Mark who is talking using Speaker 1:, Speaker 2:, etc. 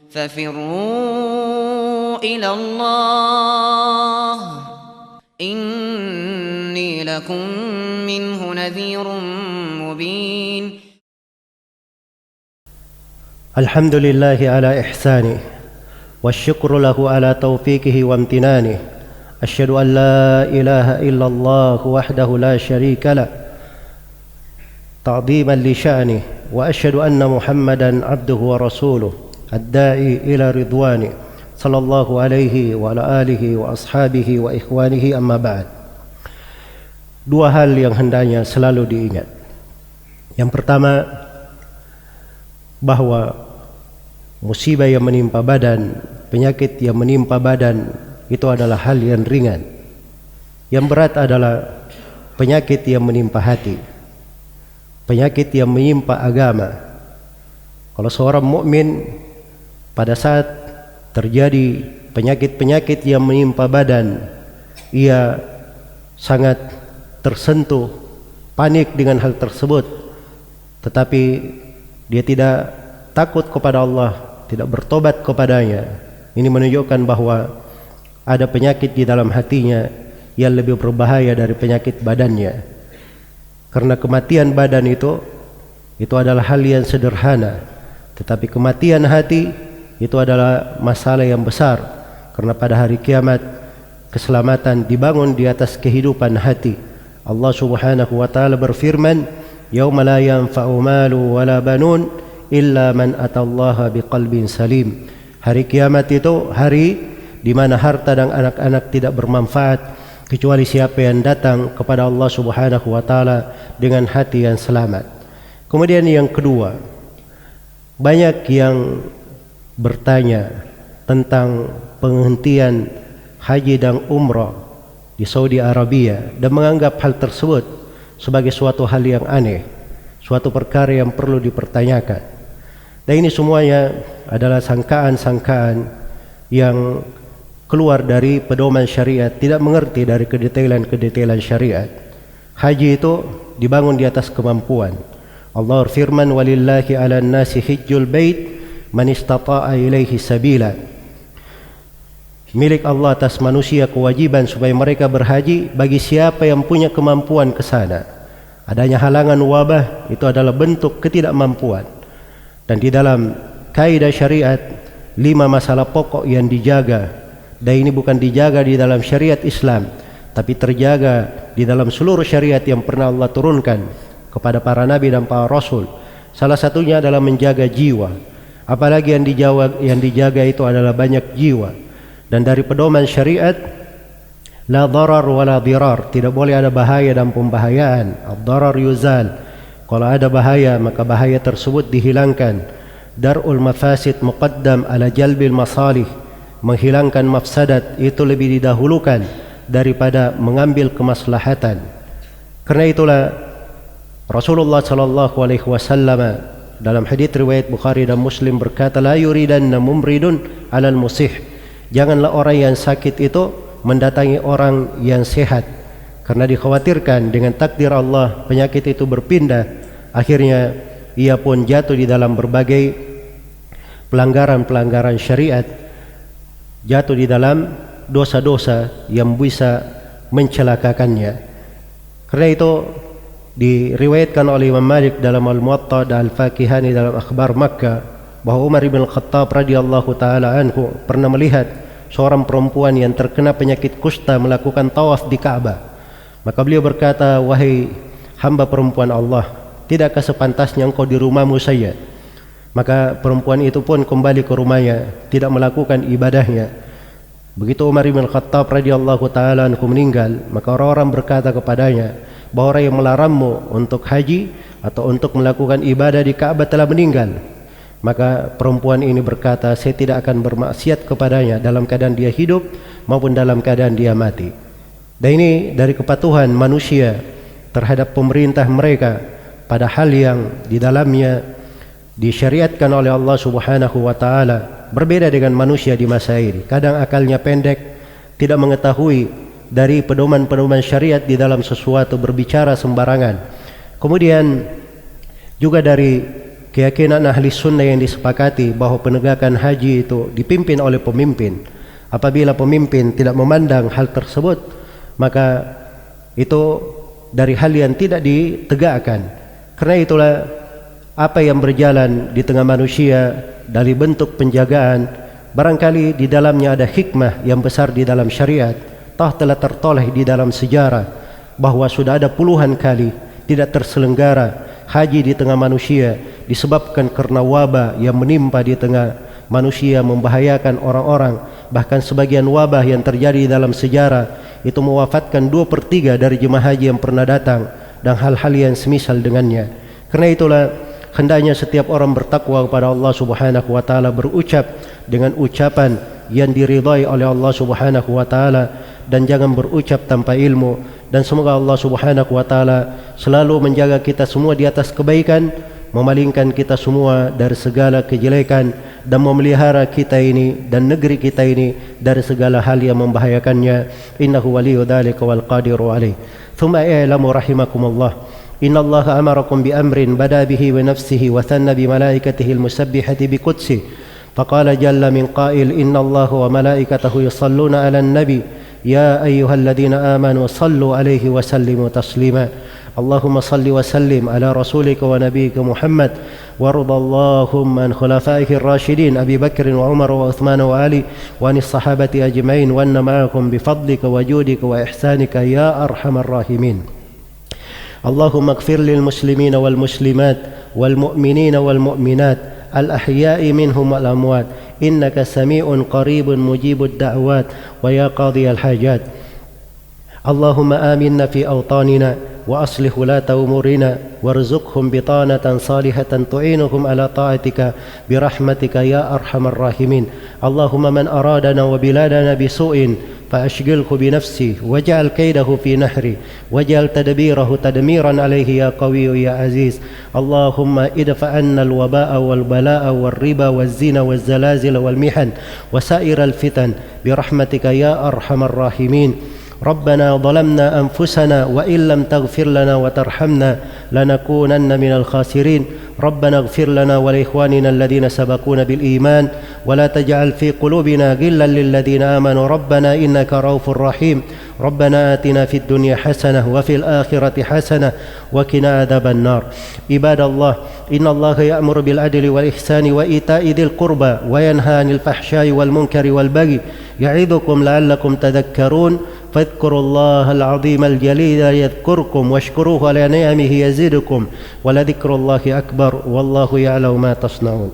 Speaker 1: ففروا إلى الله إني لكم منه نذير مبين.
Speaker 2: الحمد لله على إحسانه والشكر له على توفيقه وامتنانه. أشهد أن لا إله إلا الله وحده لا شريك له تعظيما لشأنه، وأشهد أن محمدا عبده ورسوله الداعي إلى رضوانه صلى الله عليه وعلى آله وأصحابه وإخوانه. أما بعد. Dua hal yang hendaknya selalu diingat. Yang pertama, bahwa musibah yang menimpa badan, penyakit yang menimpa badan itu adalah hal yang ringan. Yang berat adalah penyakit yang menimpa hati, penyakit yang menimpa agama. Kalau seorang mukmin pada saat terjadi penyakit-penyakit yang menimpa badan, ia sangat tersentuh, panik dengan hal tersebut, tetapi dia tidak takut kepada Allah, tidak bertobat kepadanya. Ini menunjukkan bahwa ada penyakit di dalam hatinya yang lebih berbahaya dari penyakit badannya. Karena kematian badan itu adalah hal yang sederhana, tetapi kematian hati itu adalah masalah yang besar. Karena pada hari kiamat keselamatan dibangun di atas kehidupan hati. Allah Subhanahu wa taala berfirman, "Yauma la yanfa'u malu wala banun illa man atallaha biqalbin salim." Hari kiamat itu hari di mana harta dan anak-anak tidak bermanfaat kecuali siapa yang datang kepada Allah Subhanahu wa taala dengan hati yang selamat. Kemudian yang kedua, banyak yang bertanya tentang penghentian haji dan umrah di Saudi Arabia dan menganggap hal tersebut sebagai suatu hal yang aneh, suatu perkara yang perlu dipertanyakan. Dan ini semuanya adalah sangkaan-sangkaan yang keluar dari pedoman syariat, tidak mengerti dari kedetailan-kedetailan syariat. Haji itu dibangun di atas kemampuan. Allah firman, "Walillahi 'alan nasi hijjul bait man istata'a ilaihi sabila." Milik Allah atas manusia kewajiban supaya mereka berhaji bagi siapa yang punya kemampuan ke sana. Adanya halangan wabah itu adalah bentuk ketidakmampuan. Dan di dalam kaidah syariat 5 masalah pokok yang dijaga, dan ini bukan dijaga di dalam syariat Islam, tapi terjaga di dalam seluruh syariat yang pernah Allah turunkan kepada para nabi dan para rasul. Salah satunya adalah menjaga jiwa. Apalagi yang dijaga itu adalah banyak jiwa. Dan dari pedoman syariat, la darar wa la dirar, tidak boleh ada bahaya dan pembahayaan. Ad-darar yuzal, kalau ada bahaya maka bahaya tersebut dihilangkan. Dar'ul mafasid muqaddam ala jalbil masalih, menghilangkan mafsadat itu lebih didahulukan daripada mengambil kemaslahatan. Karena itulah Rasulullah sallallahu alaihi wasallam dalam hadits riwayat Bukhari dan Muslim berkata, "La yuridanna mumridun 'alal musih." Janganlah orang yang sakit itu mendatangi orang yang sehat, karena dikhawatirkan dengan takdir Allah penyakit itu berpindah, akhirnya ia pun jatuh di dalam berbagai pelanggaran-pelanggaran syariat, jatuh di dalam dosa-dosa yang bisa mencelakakannya. Karena itu diriwayatkan oleh Imam Malik dalam Al-Muwatta dan Al-Fakihani dalam Akhbar Makkah bahwa Umar bin Khattab radhiyallahu taala anhu pernah melihat seorang perempuan yang terkena penyakit kusta melakukan tawaf di Ka'bah. Maka beliau berkata, "Wahai hamba perempuan Allah, tidakkah sepantasnya engkau di rumahmu saja?" Maka perempuan itu pun kembali ke rumahnya, tidak melakukan ibadahnya. Begitu Umar bin Khattab radhiyallahu taala anhu meninggal, maka orang-orang berkata kepadanya bahwa orang yang melarangmu untuk haji atau untuk melakukan ibadah di Ka'bah telah meninggal. Maka perempuan ini berkata, "Saya tidak akan bermaksiat kepadanya dalam keadaan dia hidup maupun dalam keadaan dia mati." Dan ini dari kepatuhan manusia terhadap pemerintah mereka pada hal yang di dalamnya disyariatkan oleh Allah Subhanahu wa taala. Berbeda dengan manusia di masa ini. Kadang akalnya pendek, tidak mengetahui dari pedoman-pedoman syariat di dalam sesuatu, berbicara sembarangan. Kemudian juga dari keyakinan ahli sunnah yang disepakati bahwa penegakan haji itu dipimpin oleh pemimpin. Apabila pemimpin tidak memandang hal tersebut, maka itu dari hal yang tidak ditegakkan. Karena itulah apa yang berjalan di tengah manusia dari bentuk penjagaan, barangkali di dalamnya ada hikmah yang besar di dalam syariat. Telah tertoleh di dalam sejarah bahwa sudah ada puluhan kali tidak terselenggara haji di tengah manusia disebabkan karena wabah yang menimpa di tengah manusia, membahayakan orang-orang. Bahkan sebagian wabah yang terjadi dalam sejarah itu mewafatkan 2/3 dari jemaah haji yang pernah datang, dan hal-hal yang semisal dengannya. Karena itulah hendaknya setiap orang bertakwa kepada Allah Subhanahu wa taala, berucap dengan ucapan yang diridhai oleh Allah Subhanahu wa taala, dan jangan berucap tanpa ilmu. Dan semoga Allah Subhanahu wa taala selalu menjaga kita semua di atas kebaikan, memalingkan kita semua dari segala kejelekan, dan memelihara kita ini dan negeri kita ini dari segala hal yang membahayakannya. Innahu waliyyu dzalika wal qadiru alaih. Tsumma i'lamu rahimakumullah, inna Allah amarakum bi amrin bada bihi wa nafsihi wa thanna bi malaikatihi al musabbihati bi qudsi. Faqala jalla min qail, inna Allah wa malaikatahu yusalluna 'alan nabi ya ayyuhalladzina amanu sallu 'alaihi wa sallimu taslima. اللهم صل وسلم على رسولك ونبيك محمد، وارض اللهم عن خلفائه الراشدين أبي بكر وعمر وعثمان وعلي، وعن الصحابة أجمعين، وأن معكم بفضلك وجودك وإحسانك يا أرحم الراحمين. اللهم اغفر للمسلمين والمسلمات والمؤمنين والمؤمنات الأحياء منهم والأموات، إنك سميع قريب مجيب الدعوات ويا قاضي الحاجات. اللهم آمنا في أوطاننا وأصلح ولاة أمورنا وارزقهم بطانة صالحة تعينهم على طاعتك برحمتك يا أرحم الراحمين. اللهم من أرادنا وبلادنا بسوء فأشغله بنفسه واجعل كيده في نحره واجعل تدبيره تدميرا عليه يا قوي يا عزيز. اللهم ادفع عنا الوباء والبلاء والربا والزنا والزلازل والمحن وسائر الفتن برحمتك يا أرحم الراحمين. ربنا ظلمنا أنفسنا وإن لم تغفر لنا وترحمنا لنكونن من الخاسرين. ربنا اغفر لنا ولإخواننا الذين سبقونا بالإيمان ولا تجعل في قلوبنا غلا للذين آمنوا ربنا إنك رؤوف رحيم. ربنا آتنا في الدنيا حسنة وفي الآخرة حسنة وقنا عذاب النار. عباد الله، إن الله يأمر بالعدل والإحسان وإيتاء ذي القربى وينهى عن الفحشاء والمنكر والبغي يعظكم لعلكم تذكرون. فاذكروا الله العظيم الجليل يذكركم واشكروه على نعمه يزدكم ولذكر الله أكبر والله يعلم ما تصنعون.